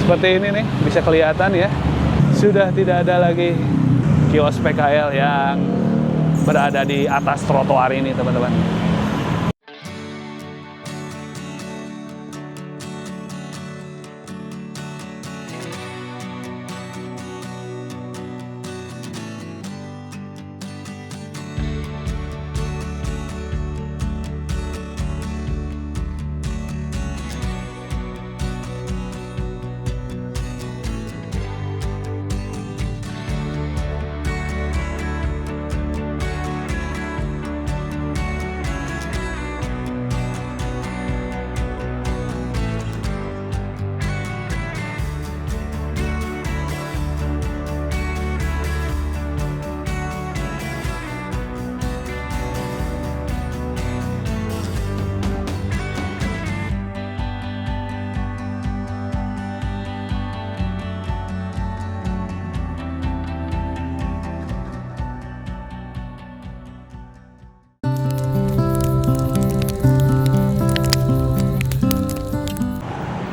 seperti ini nih, bisa kelihatan ya. Sudah tidak ada lagi kios PKL yang berada di atas trotoar ini, teman-teman.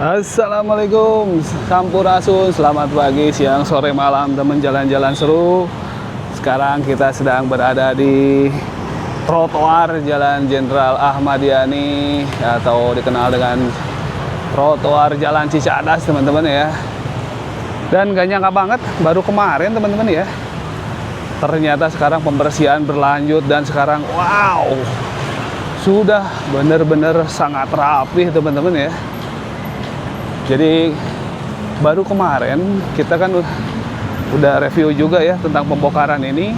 Assalamualaikum, Sampurasun. Selamat pagi, siang, sore, malam, teman jalan-jalan seru. Sekarang kita sedang berada di trotoar Jalan Jenderal Ahmad Yani, atau dikenal dengan trotoar Jalan Cicadas, teman-teman ya. Dan gak nyangka banget, baru kemarin teman-teman ya, ternyata sekarang pembersihan berlanjut dan sekarang wow, sudah benar-benar sangat rapih teman-teman ya. Jadi baru kemarin kita kan udah review juga ya tentang pembongkaran ini,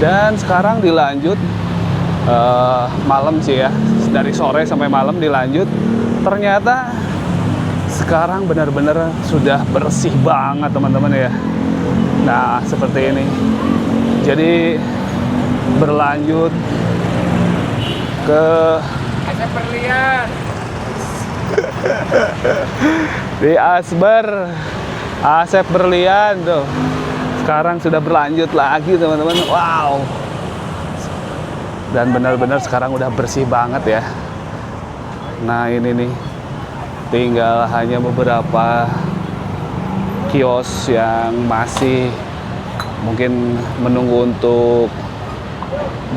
dan sekarang dilanjut malam sih ya, dari sore sampai malam dilanjut. Ternyata sekarang benar-benar sudah bersih banget teman-teman ya. Nah seperti ini, jadi berlanjut ke Asep Berlian di Asep Berlian tuh. Sekarang sudah berlanjut lagi teman-teman. Wow. Dan benar-benar sekarang udah bersih banget ya. Nah ini nih, tinggal hanya beberapa kios yang masih mungkin menunggu untuk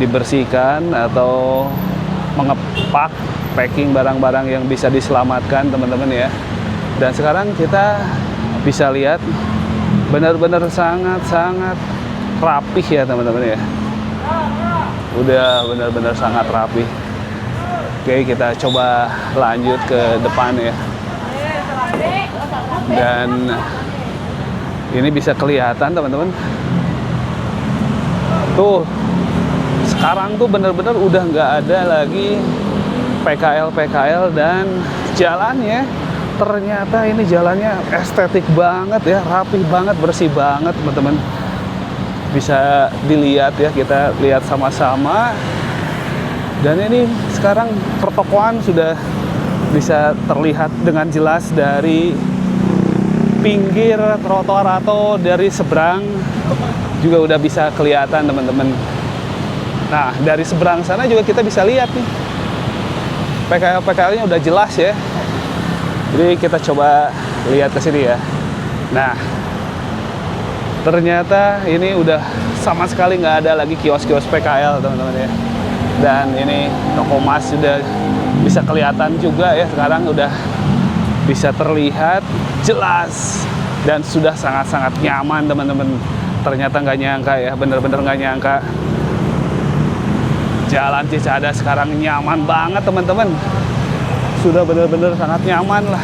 dibersihkan atau mengepak, packing barang-barang yang bisa diselamatkan teman-teman ya. Dan sekarang kita bisa lihat benar-benar sangat-sangat rapih ya teman-teman ya. Udah benar-benar sangat rapih. Oke, kita coba lanjut ke depan ya. Dan ini bisa kelihatan teman-teman. Tuh, sekarang tuh benar-benar udah nggak ada lagi PKL dan jalannya, ternyata ini jalannya estetik banget ya, rapih banget, bersih banget teman-teman. Bisa dilihat ya, kita lihat sama-sama. Dan ini sekarang pertokoan sudah bisa terlihat dengan jelas dari pinggir trotoar atau dari seberang juga udah bisa kelihatan teman-teman. Nah dari seberang sana juga kita bisa lihat nih, PKL-PKL-nya udah jelas ya. Jadi kita coba lihat ke sini ya. Nah, ternyata ini udah sama sekali nggak ada lagi kios-kios PKL teman-teman ya. Dan ini toko emas sudah bisa kelihatan juga ya. Sekarang udah bisa terlihat jelas dan sudah sangat-sangat nyaman teman-teman. Ternyata nggak nyangka ya, bener-bener nggak nyangka. Jalan Cicadas sekarang nyaman banget teman-teman. Sudah benar-benar sangat nyaman lah.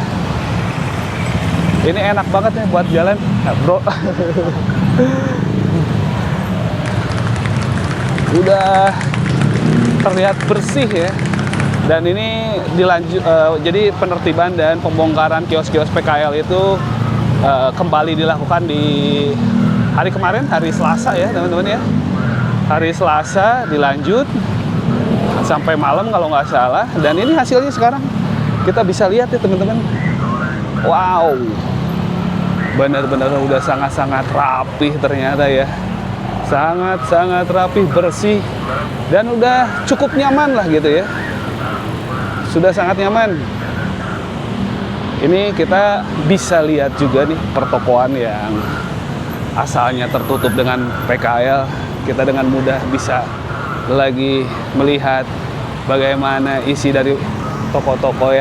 Ini enak banget nih buat jalan, nah, bro. Udah terlihat bersih ya. Dan ini dilanjut, jadi penertiban dan pembongkaran kios-kios PKL itu kembali dilakukan di hari kemarin, hari Selasa ya teman-teman ya. Hari Selasa dilanjut sampai malam kalau nggak salah. Dan ini hasilnya sekarang kita bisa lihat ya teman-teman. Wow, benar-benar udah sangat-sangat rapih ternyata ya. Sangat-sangat rapih, bersih, dan udah cukup nyaman lah gitu ya. Sudah sangat nyaman. Ini kita bisa lihat juga nih pertokoan yang asalnya tertutup dengan PKL. Kita dengan mudah bisa lagi melihat bagaimana isi dari toko-toko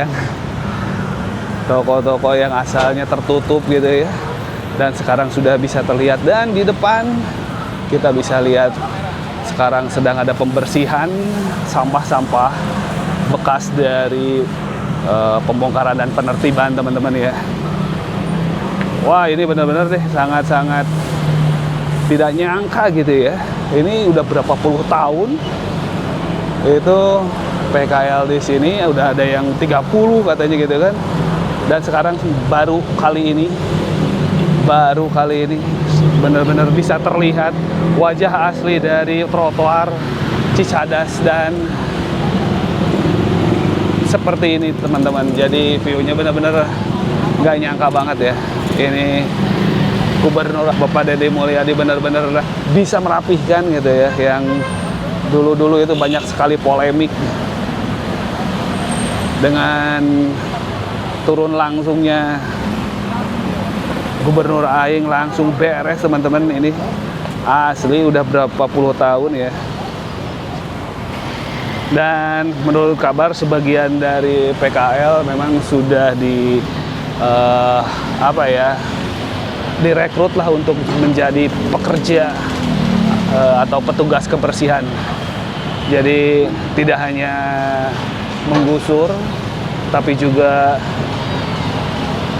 yang asalnya tertutup gitu ya, dan sekarang sudah bisa terlihat. Dan di depan kita bisa lihat sekarang sedang ada pembersihan sampah-sampah bekas dari pembongkaran dan penertiban, teman-teman ya. Wah, ini benar-benar deh sangat-sangat tidak nyangka gitu ya. Ini udah berapa puluh tahun itu PKL di sini, udah ada yang 30 katanya gitu kan. Dan sekarang baru kali ini benar-benar bisa terlihat wajah asli dari trotoar Cicadas, dan seperti ini teman-teman. Jadi view-nya benar-benar nggak nyangka banget ya. Ini Gubernur Bapak Deddy Mulyadi benar-benar bisa merapihkan gitu ya. Yang dulu-dulu itu banyak sekali polemik dengan turun langsungnya Gubernur Aing langsung beres, teman-teman. Ini asli udah berapa puluh tahun ya. Dan menurut kabar sebagian dari PKL memang sudah direkrut lah untuk menjadi pekerja atau petugas kebersihan. Jadi tidak hanya menggusur, tapi juga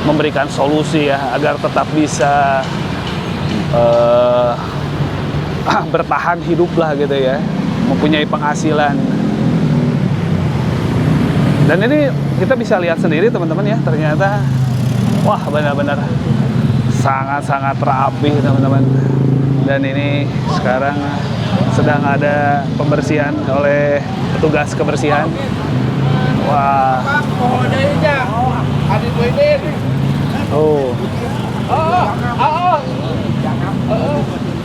memberikan solusi ya agar tetap bisa bertahan hidup lah gitu ya, mempunyai penghasilan. Dan ini kita bisa lihat sendiri teman-teman ya, ternyata wah benar-benar sangat-sangat rapi teman-teman. Dan ini sekarang sedang ada pembersihan oleh petugas kebersihan. Wah. Oh.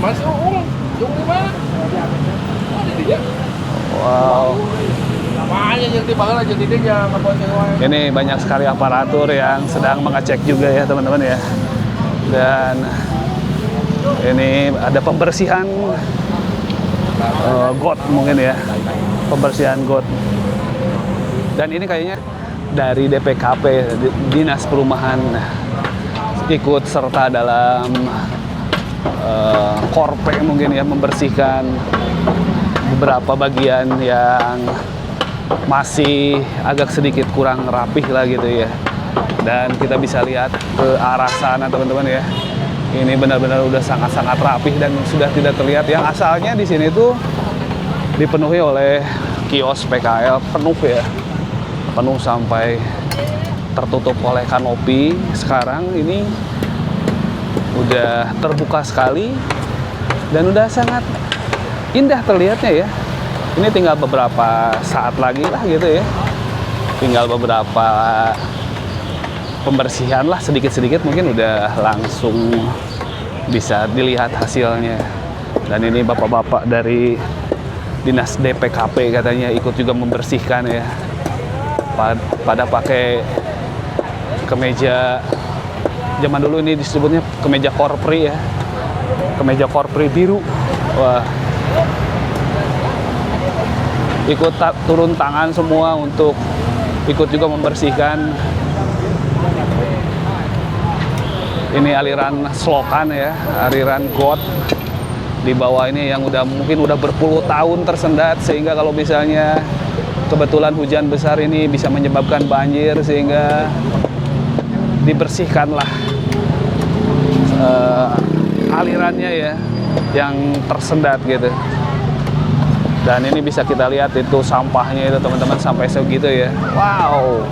Masuk Yung di mana? Wow. Ini Ini banyak sekali aparatur yang sedang mengecek juga ya teman-teman ya. Dan ini ada pembersihan got mungkin ya, pembersihan got. Dan ini kayaknya dari DPKP, Dinas Perumahan, ikut serta dalam korpe mungkin ya, membersihkan beberapa bagian yang masih agak sedikit kurang rapih lah gitu ya. Dan kita bisa lihat ke arah sana teman-teman ya. Ini benar-benar udah sangat-sangat rapih dan sudah tidak terlihat. Yang asalnya di sini tuh dipenuhi oleh kios PKL penuh ya, penuh sampai tertutup oleh kanopi. Sekarang ini udah terbuka sekali dan udah sangat indah terlihatnya ya. Ini tinggal beberapa saat lagi lah gitu ya, tinggal beberapa pembersihan lah sedikit-sedikit, mungkin udah langsung bisa dilihat hasilnya. Dan ini bapak-bapak dari Dinas DPKP katanya ikut juga membersihkan ya, pada pakai kemeja, zaman dulu ini disebutnya kemeja korpri ya, kemeja korpri biru. Wah, ikut turun tangan semua untuk ikut juga membersihkan. Ini aliran selokan ya, aliran got di bawah ini yang mungkin udah berpuluh tahun tersendat, sehingga kalau misalnya kebetulan hujan besar ini bisa menyebabkan banjir, sehingga dibersihkanlah alirannya ya yang tersendat gitu. Dan ini bisa kita lihat itu sampahnya itu teman-teman sampai segitu ya. Wow,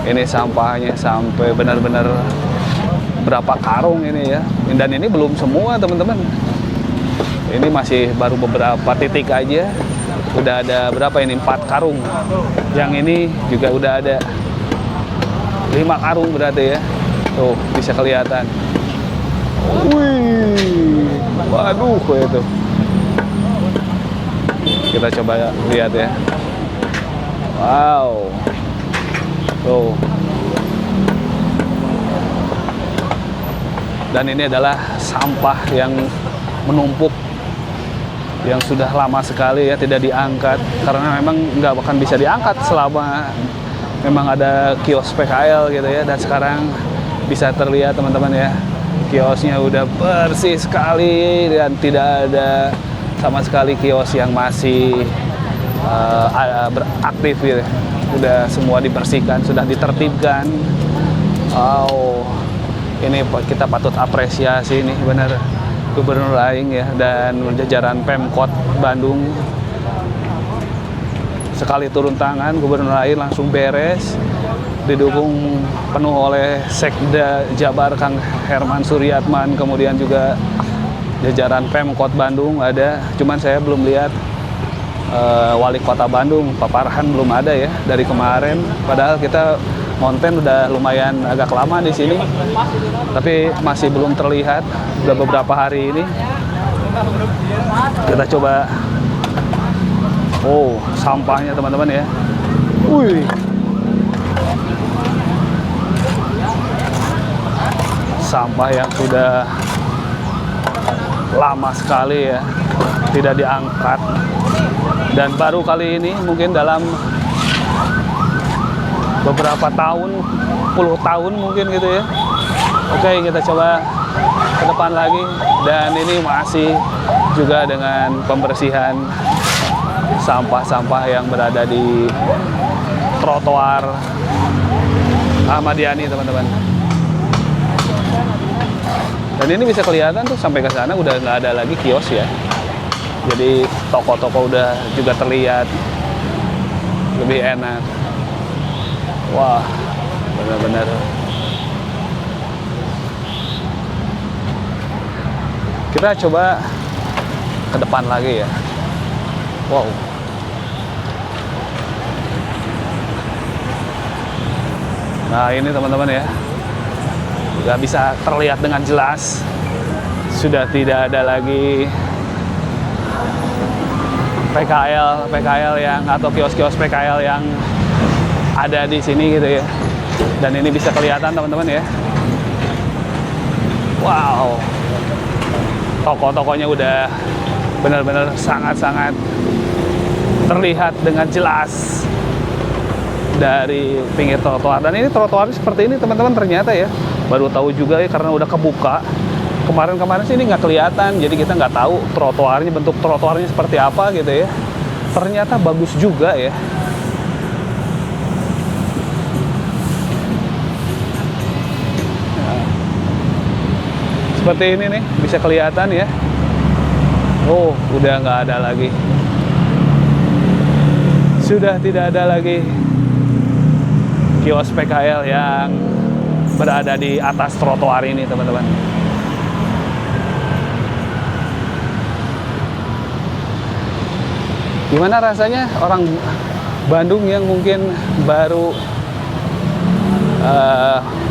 ini sampahnya sampai benar-benar berapa karung ini ya. Dan ini belum semua teman-teman, ini masih baru beberapa titik aja. Udah ada berapa ini, 4 karung. Yang ini juga udah ada 5 karung berarti ya. Tuh bisa kelihatan. Wih, waduh itu. Kita coba lihat ya. Wow. Tuh. Dan ini adalah sampah yang menumpuk, yang sudah lama sekali ya tidak diangkat, karena memang nggak akan bisa diangkat selama memang ada kios PKL gitu ya. Dan sekarang bisa terlihat teman-teman ya, kiosnya udah bersih sekali dan tidak ada sama sekali kios yang masih beraktif gitu. Udah semua dibersihkan, sudah ditertibkan. Wow, ini kita patut apresiasi nih benar Gubernur Aing ya dan jajaran Pemkot Bandung. Sekali turun tangan Gubernur Aing langsung beres, didukung penuh oleh Sekda Jabar Kang Herman Suryatman, kemudian juga jajaran Pemkot Bandung ada. Cuman saya belum lihat Wali Kota Bandung, Pak Farhan belum ada ya dari kemarin. Padahal kita konten udah lumayan agak lama di sini, tapi masih belum terlihat. Udah beberapa hari ini. Kita coba. Oh, sampahnya teman-teman ya. Wih. Sampah yang sudah lama sekali ya tidak diangkat. Dan baru kali ini mungkin dalam beberapa tahun, puluh tahun mungkin gitu ya. Oke, kita coba ke depan lagi. Dan ini masih juga dengan pembersihan sampah-sampah yang berada di trotoar Ahmad Yani teman-teman. Dan ini bisa kelihatan tuh sampai ke sana udah nggak ada lagi kios ya. Jadi toko-toko udah juga terlihat lebih enak. Wah, benar-benar. Kita coba ke depan lagi ya. Wow. Nah ini teman-teman ya, nggak bisa terlihat dengan jelas. Sudah tidak ada lagi PKL yang atau kios-kios PKL yang ada di sini gitu ya. Dan ini bisa kelihatan teman-teman ya. Wow. Toko-tokonya udah benar-benar sangat-sangat terlihat dengan jelas dari pinggir trotoar. Dan ini trotoarnya seperti ini teman-teman ternyata ya. Baru tahu juga ya karena udah kebuka. Kemarin-kemarin sih ini nggak kelihatan, jadi kita nggak tahu trotoarnya, bentuk trotoarnya seperti apa gitu ya. Ternyata bagus juga ya. Nah, seperti ini nih, bisa kelihatan ya. Oh, udah nggak ada lagi. Sudah tidak ada lagi kios PKL yang berada di atas trotoar ini teman-teman. Gimana rasanya orang Bandung yang mungkin baru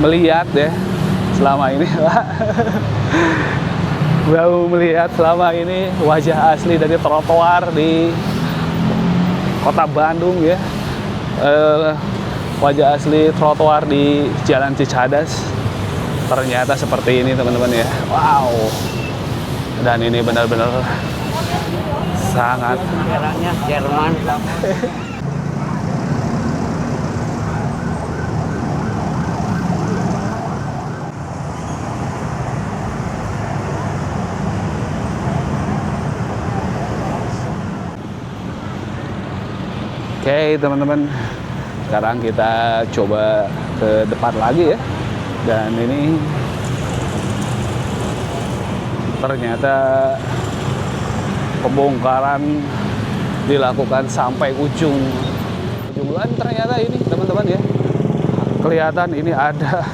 melihat ya selama ini baru melihat selama ini wajah asli dari trotoar di kota Bandung ya, wajah asli trotoar di Jalan Cicadas ternyata seperti ini teman-teman ya. Wow, dan ini benar-benar sangat Merahnya Jerman. Oke teman-teman, sekarang kita coba ke depan lagi ya. Dan ini ternyata pembongkaran dilakukan sampai ujung lan ternyata ini teman-teman ya. Kelihatan ini ada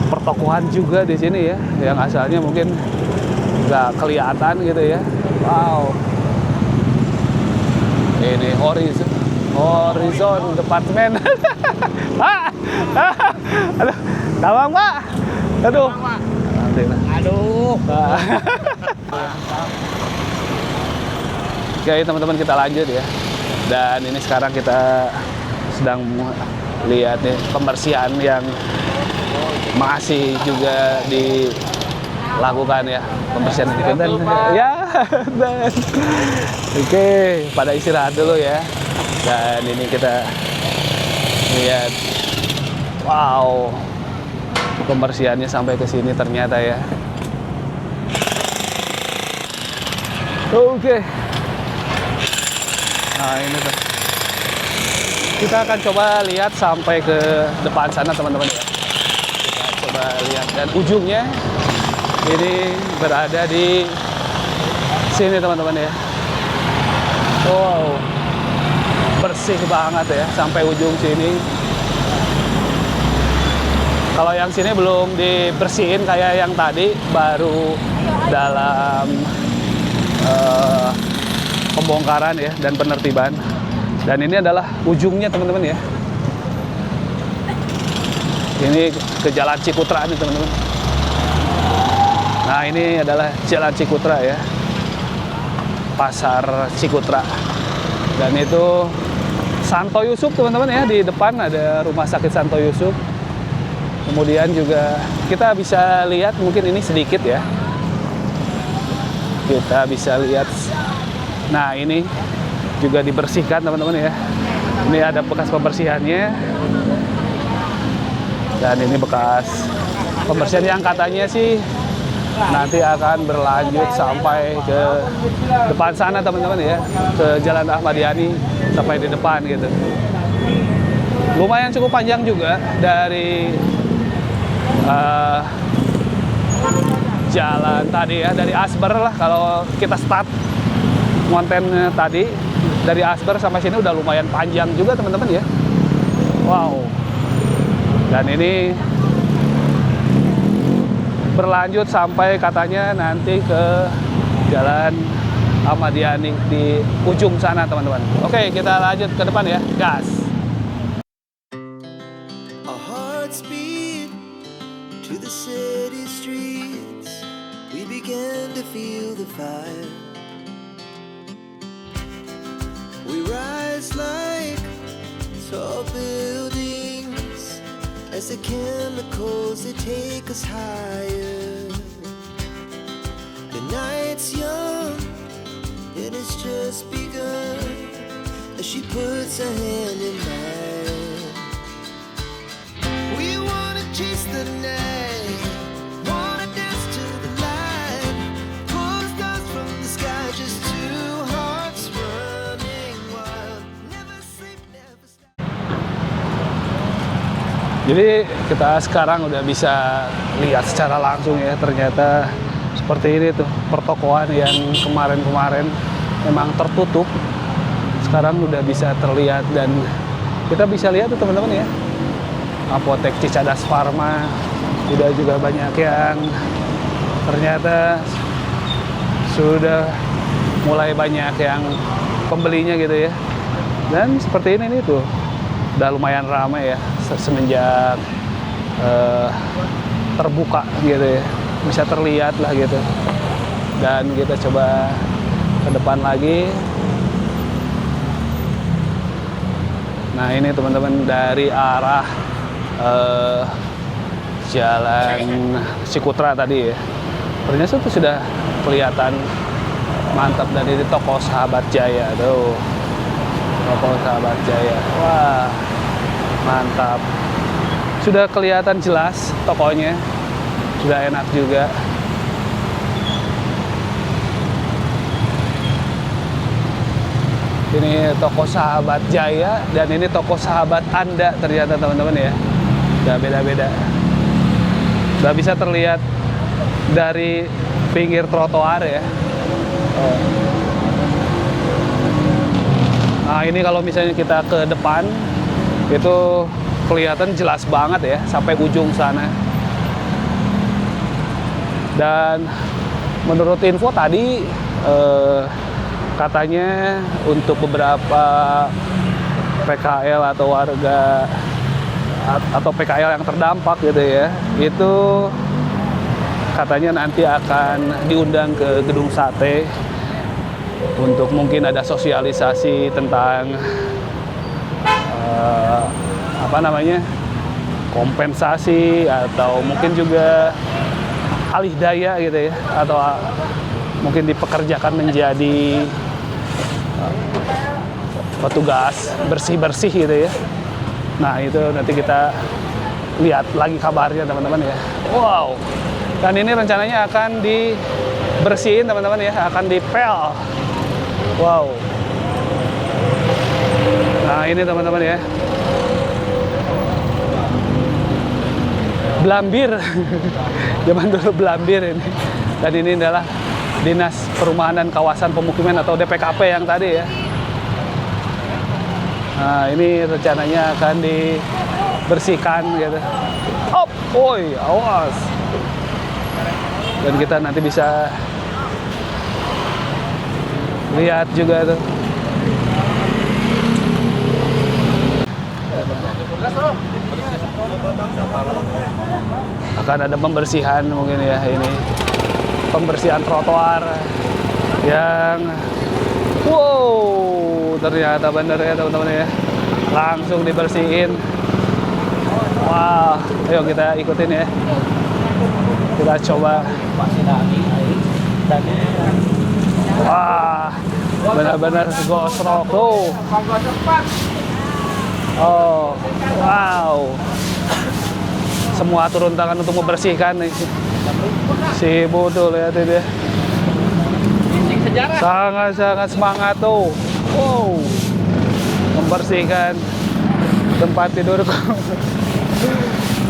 pertokoan juga di sini ya, yang asalnya mungkin nggak kelihatan gitu ya. Wow, ini Horizon Departemen. Aduh, tawang Pak. Aduh. Aduh. Oke teman-teman, kita lanjut ya. Dan ini sekarang kita sedang lihat nih pembersihan yang masih juga lakukan ya pembersihan sedikit dan ya dan oke, pada istirahat dulu ya. Dan ini kita lihat, wow, pembersihannya sampai ke sini ternyata ya. Oke. Nah ini tuh. Kita akan coba lihat sampai ke depan sana teman-teman ya. Kita coba lihat dan ujungnya ini berada di sini teman-teman ya. Wow, bersih banget ya sampai ujung sini. Kalau yang sini belum dibersihin kayak yang tadi, baru dalam pembongkaran ya dan penertiban. Dan ini adalah ujungnya teman-teman ya. Ini ke Jalan Cikutra nih teman-teman. Nah ini adalah Jalan Cikutra ya, Pasar Cikutra. Dan itu Santo Yusuf teman-teman ya, di depan ada Rumah Sakit Santo Yusuf. Kemudian juga kita bisa lihat, mungkin ini sedikit ya, kita bisa lihat. Nah ini juga dibersihkan teman-teman ya. Ini ada bekas pembersihannya. Dan ini bekas pembersihan yang katanya sih nanti akan berlanjut sampai ke depan sana teman-teman ya, ke Jalan Ahmad Yani sampai di depan gitu. Lumayan cukup panjang juga dari jalan tadi ya, dari Asber lah kalau kita start konten tadi, dari Asber sampai sini udah lumayan panjang juga teman-teman ya. Wow. Dan ini berlanjut sampai katanya nanti ke Jalan Ahmad Yani di ujung sana teman-teman. Oke, kita lanjut ke depan ya, gas. Our hearts beat to the city streets. We began to feel the fire. We rise like tall buildings as the chemicals they take us higher. The night's young, it has just begun as she puts her hand in mine. We wanna chase the night, wanna dance to the light, pull the stars from the sky, just two hearts running wild, never sleep, never stop. Jadi kita sekarang udah bisa lihat secara langsung ya, ternyata seperti ini tuh pertokoan yang kemarin-kemarin memang tertutup, sekarang udah bisa terlihat. Dan kita bisa lihat tuh teman-teman ya, apotek Cicadas Pharma udah juga banyak yang ternyata sudah mulai banyak yang pembelinya gitu ya. Dan seperti ini nih tuh udah lumayan ramai ya semenjak terbuka gitu ya, bisa terlihat lah gitu. Dan kita coba ke depan lagi. Nah ini teman-teman dari arah Jalan Cikutra tadi ya, ternyata itu sudah kelihatan mantap. dari toko Sahabat Jaya tuh, toko Sahabat Jaya, wah mantap, sudah kelihatan jelas tokonya, sudah enak juga. Ini toko Sahabat Jaya dan ini toko Sahabat Anda ternyata teman-teman ya. Udah beda-beda. Udah bisa terlihat dari pinggir trotoar ya. Nah ini kalau misalnya kita ke depan itu kelihatan jelas banget ya sampai ujung sana. Dan menurut info tadi katanya untuk beberapa PKL atau warga atau PKL yang terdampak gitu ya, itu katanya nanti akan diundang ke Gedung Sate untuk mungkin ada sosialisasi tentang kompensasi, atau mungkin juga alih daya gitu ya, atau mungkin dipekerjakan menjadi petugas bersih-bersih gitu ya. Nah itu nanti kita lihat lagi kabarnya teman-teman ya. Wow, dan ini rencananya akan dibersihin teman-teman ya, akan dipel. Wow. Nah ini teman-teman ya, Blambir. Zaman dulu Blambir ini. Dan ini adalah Dinas Perumahan dan Kawasan Pemukiman atau DPKP yang tadi ya. Nah ini rencananya akan dibersihkan gitu. Op, woi, awas. Dan kita nanti bisa lihat juga tuh. Akan ada pembersihan mungkin ya, ini pembersihan trotoar yang wow, ternyata bener ya teman-teman ya, langsung dibersihin. Wah, ayo kita ikutin ya, kita coba. Wah, benar-benar gosrok tuh. Oh, wow. Semua turun tangan untuk membersihkan nih. Si Ibu tuh, lihatin dia. Sangat-sangat semangat tuh. Wow. Membersihkan tempat tidurku.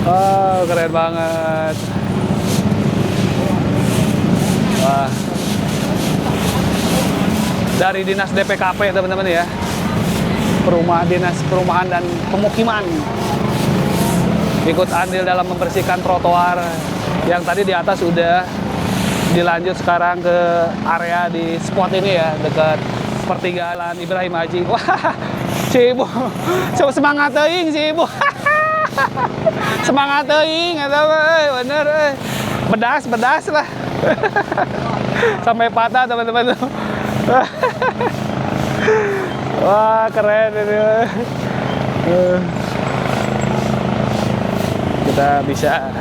Oh, keren banget. Wah. Dari Dinas DPKP teman-teman ya. Dinas Perumahan dan Pemukiman ikut andil dalam membersihkan trotoar yang tadi di atas udah dilanjut sekarang ke area di spot ini ya, dekat pertigaan Ibrahim Haji. Wah, si Ibu coba semangat teuing si Ibu. Semangat teuing eta bener bedas lah. Sampai patah teman-teman. Wah, keren ini. Kita bisa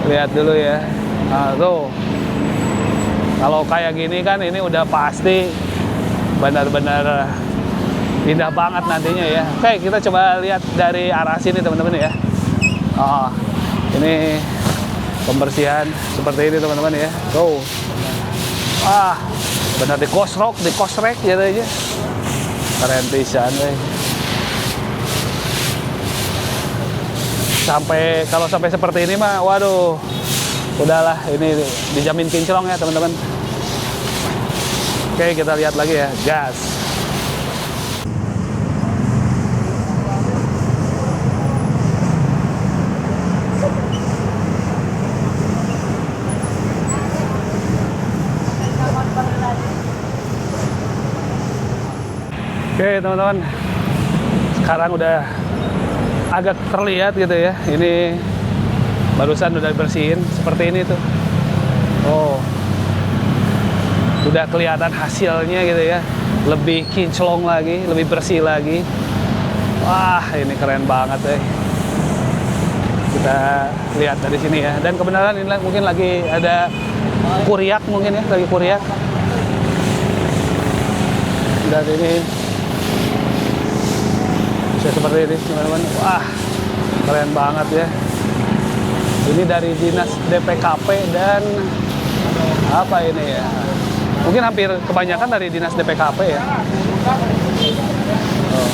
lihat dulu ya. Nah, tuh. Kalau kayak gini kan ini udah pasti benar-benar indah banget nantinya ya. Oke, kita coba lihat dari arah sini teman-teman ya. Oh, ini pembersihan seperti ini teman-teman ya. Tuh. Ah, benar dikosrek gitu aja. Keren pisan kalau sampai seperti ini mah waduh, udahlah, ini dijamin kinclong ya teman-teman. Oke, kita lihat lagi ya, gas. Oke teman-teman, sekarang udah agak terlihat gitu ya. Ini barusan udah dibersihin seperti ini tuh. Oh, udah kelihatan hasilnya gitu ya. Lebih kinclong lagi, lebih bersih lagi. Wah, ini keren banget ya. Kita lihat dari sini ya. Dan kebenaran ini mungkin lagi ada kuriak mungkin ya, lagi kuriak. Dan ini seperti ini teman-teman. Wah, keren banget ya. Ini dari Dinas DPKP dan apa ini ya, mungkin hampir kebanyakan dari Dinas DPKP ya. Oh.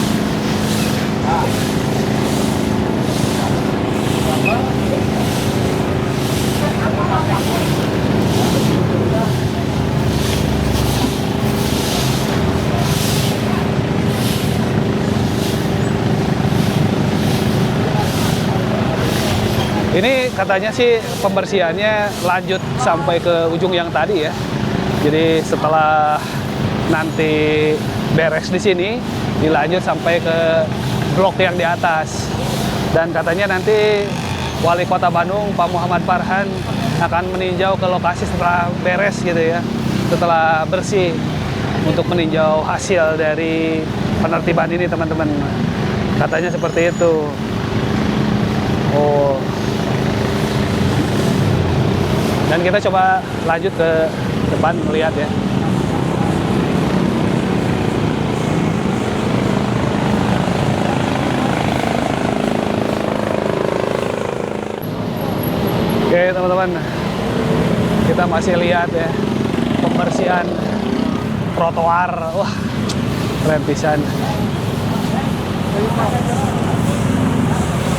Ini katanya sih pembersihannya lanjut sampai ke ujung yang tadi ya. Jadi setelah nanti beres di sini, dilanjut sampai ke blok yang di atas. Dan katanya nanti Wali Kota Bandung, Pak Muhammad Farhan, akan meninjau ke lokasi setelah beres gitu ya. Setelah bersih, untuk meninjau hasil dari penertiban ini teman-teman. Katanya seperti itu. Oh. Dan kita coba lanjut ke depan melihat ya. Oke teman-teman, kita masih lihat ya pembersihan trotoar. Wah, keren pisan.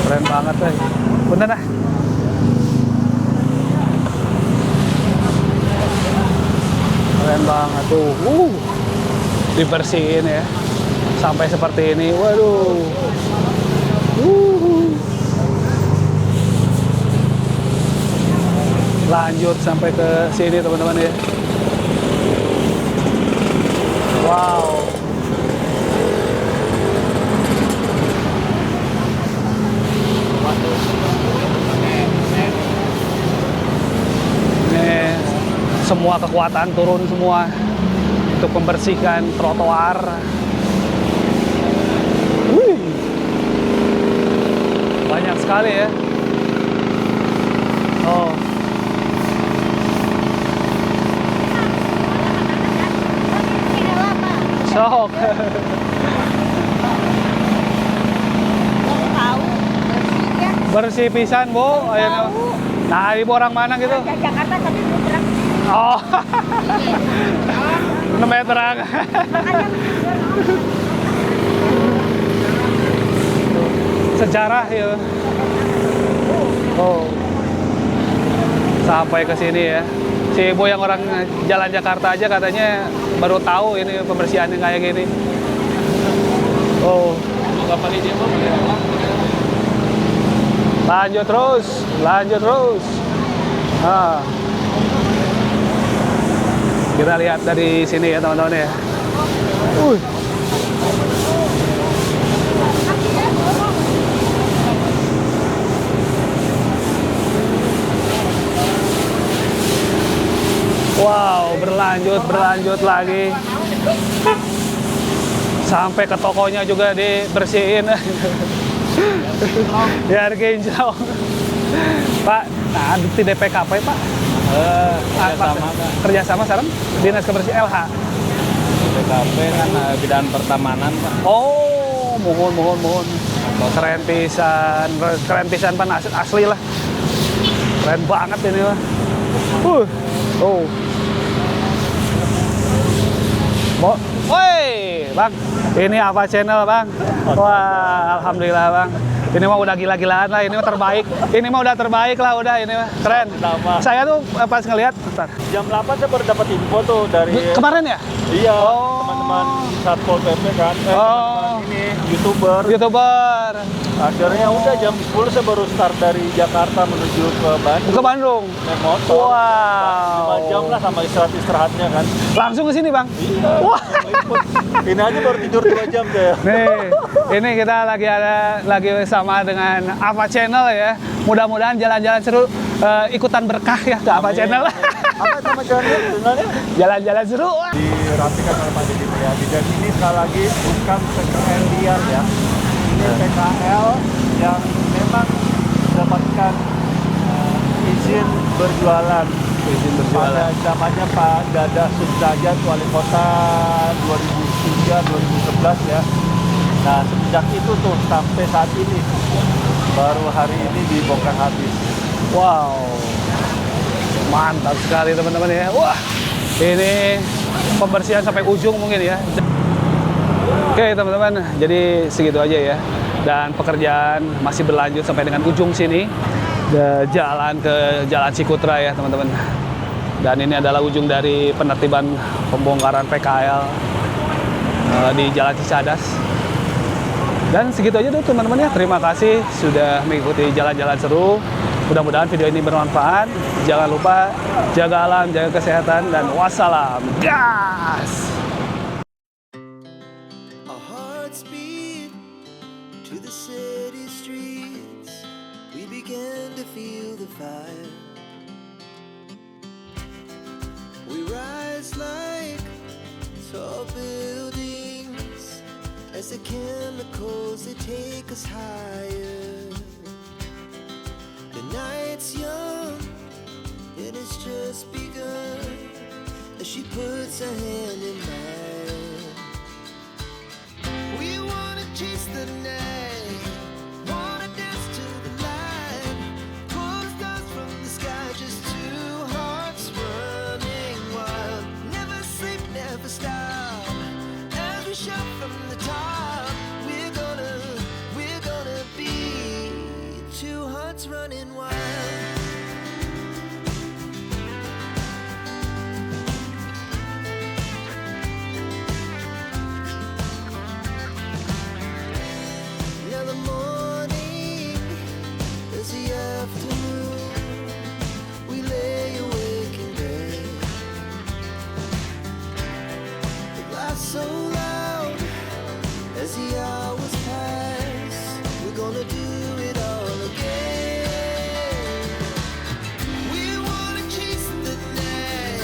Keren banget tuh. Bener dah. Keren banget tuh. Dibersihin ya. Sampai seperti ini. Waduh. Lanjut sampai ke sini teman-teman ya. Wow. Ini semua kekuatan turun semua untuk membersihkan trotoar. Banyak sekali ya. Oh. Sok. Bersih pisan, Bu. Ayo. Nah, ibu orang mana gitu? Jakarta tapi belum pernah. Oh. Namanya terang. Sejarah ya. Oh. Sampai ke sini ya. Si ibu yang orang jalan Jakarta aja katanya baru tahu ini pembersihannya kayak gini. Oh. Lanjut terus, lanjut terus. Nah. Kita lihat dari sini ya teman-teman ya. Wow, berlanjut lagi. Sampai ke tokonya juga dibersihin. Biar kinclong. Pak, nah di DPKP Pak. Kerjasama sekarang Dinas Kebersihan LH. DPKP kan bidang pertamanan, Pak. Oh, mohon. Keren pisan Pan, asli lah. Keren banget ini Pak. Oh. Woi, Bang. Ini apa channel, Bang? Wah, alhamdulillah, Bang. Ini mah udah gila-gilaan lah, ini mah terbaik. Ini mah udah terbaik lah, udah ini mah keren. Sama. Saya tuh pas ngelihat, bentar. Jam 8 saya baru dapat info tuh dari Kemarin ya? iya, Oh. teman-teman Satpol PP kan. Oh. Teman-teman ini YouTuber. YouTuber. Akhirnya udah jam 10 saya baru start dari Jakarta menuju ke Bandung. Ke Bandung. Naik motor. Wow. 5 jam lah sama istirahatnya kan. Langsung ke sini, Bang. Iya. Wah. Ini aja baru tidur 2 jam saya. Nih, ini kita lagi sama dengan Ava Channel ya. Mudah-mudahan jalan-jalan seru, ikutan berkah ya ke Ava Channel. Apa nama channelnya? Jalan-jalan seru. Dirapikan oleh Pak Deddy Mulyadi. Dan ini sekali lagi bukan PKL liar ya. Ini PKL yang memang mendapatkan izin berjualan. Pada zamannya Pak Dada Sudrajat Wali Kota 2003-2011 ya. Nah sejak itu tuh sampai saat ini baru hari ini dibongkar habis. Wow, mantap sekali teman-teman ya. Wah, ini pembersihan sampai ujung mungkin ya. Oke teman-teman, jadi segitu aja ya. Dan pekerjaan masih berlanjut sampai dengan ujung sini. Jalan ke Jalan Cikutra ya teman-teman. Dan ini adalah ujung dari penertiban pembongkaran PKL di Jalan Cicadas. Dan segitu aja tuh teman-teman ya. Terima kasih sudah mengikuti jalan-jalan seru. Mudah-mudahan video ini bermanfaat. Jangan lupa jaga alam, jaga kesehatan, dan wassalam. Gas! Our hearts beat to the city streets. We began to feel the fire. We rise like tall buildings as the chemicals they take us higher. The night's young, it and it's just begun. As she puts her hand in mine, we wanna chase the night, wanna dance to the light, pull the stars from the sky, just two hearts running wild. Never sleep, never stop, as we shout from the top. We're gonna be two hearts running wild. Now the morning is the afternoon. We lay awake in bed. The laughs so loud as the hours pass. We're gonna do it all again. We wanna chase the night,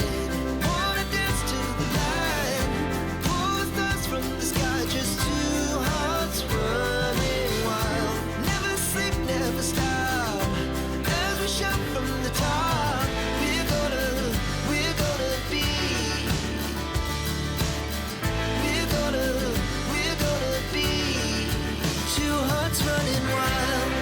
wanna dance to the light, pull the stars from the sky, just two hearts running wild. Never sleep, never stop, as we shout from the top. We're gonna be, we're gonna be two hearts running wild.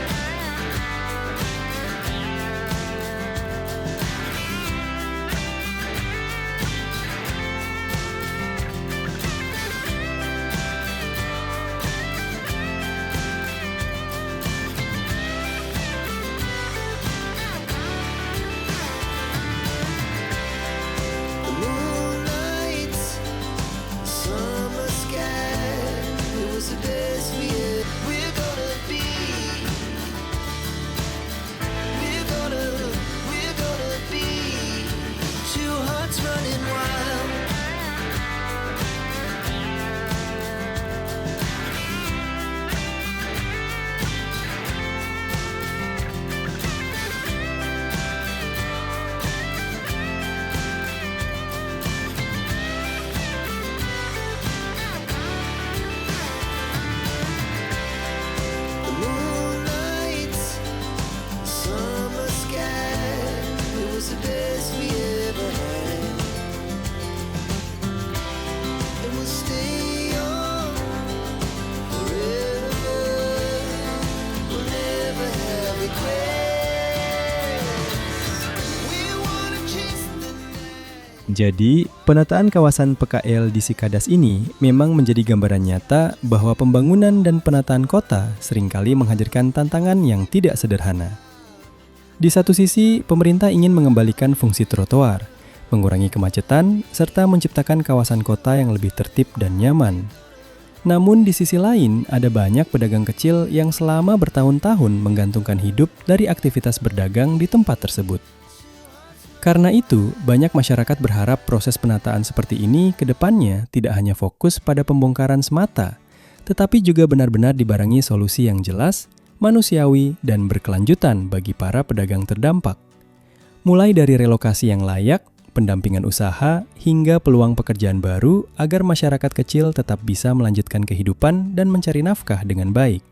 The moonlight, summer sky, it was the best we had. We're gonna be, we're gonna be two hearts running wild. The moonlight, summer sky, it was the best we ever had. And we'll stay on forever. We'll never have regrets. We wanna chase the night. Jadi, penataan kawasan PKL di Sikadas ini memang menjadi gambaran nyata bahwa pembangunan dan penataan kota seringkali menghadirkan tantangan yang tidak sederhana. Di satu sisi, pemerintah ingin mengembalikan fungsi trotoar, mengurangi kemacetan, serta menciptakan kawasan kota yang lebih tertib dan nyaman. Namun di sisi lain, ada banyak pedagang kecil yang selama bertahun-tahun menggantungkan hidup dari aktivitas berdagang di tempat tersebut. Karena itu, banyak masyarakat berharap proses penataan seperti ini ke depannya tidak hanya fokus pada pembongkaran semata, tetapi juga benar-benar dibarengi solusi yang jelas, manusiawi, dan berkelanjutan bagi para pedagang terdampak. Mulai dari relokasi yang layak, pendampingan usaha, hingga peluang pekerjaan baru agar masyarakat kecil tetap bisa melanjutkan kehidupan dan mencari nafkah dengan baik.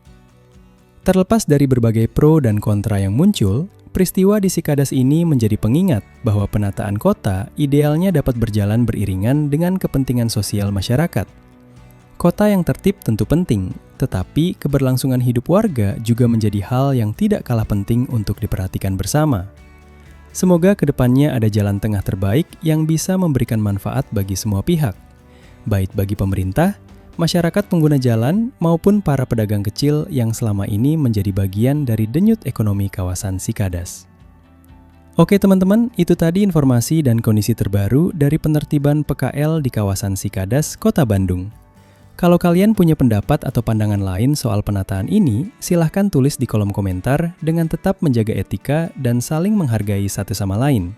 Terlepas dari berbagai pro dan kontra yang muncul, peristiwa di Sikadas ini menjadi pengingat bahwa penataan kota idealnya dapat berjalan beriringan dengan kepentingan sosial masyarakat. Kota yang tertib tentu penting, tetapi keberlangsungan hidup warga juga menjadi hal yang tidak kalah penting untuk diperhatikan bersama. Semoga kedepannya ada jalan tengah terbaik yang bisa memberikan manfaat bagi semua pihak, baik bagi pemerintah, masyarakat pengguna jalan, maupun para pedagang kecil yang selama ini menjadi bagian dari denyut ekonomi kawasan Sikadas. Oke teman-teman, itu tadi informasi dan kondisi terbaru dari penertiban PKL di kawasan Sikadas, Kota Bandung. Kalau kalian punya pendapat atau pandangan lain soal penataan ini, silahkan tulis di kolom komentar dengan tetap menjaga etika dan saling menghargai satu sama lain.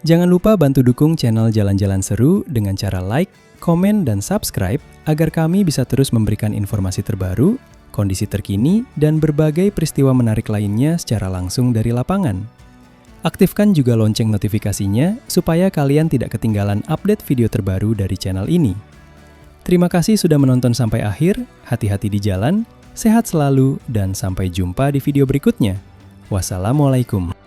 Jangan lupa bantu dukung channel Jalan-Jalan Seru dengan cara like, komen, dan subscribe agar kami bisa terus memberikan informasi terbaru, kondisi terkini, dan berbagai peristiwa menarik lainnya secara langsung dari lapangan. Aktifkan juga lonceng notifikasinya supaya kalian tidak ketinggalan update video terbaru dari channel ini. Terima kasih sudah menonton sampai akhir, hati-hati di jalan, sehat selalu, dan sampai jumpa di video berikutnya. Wassalamualaikum.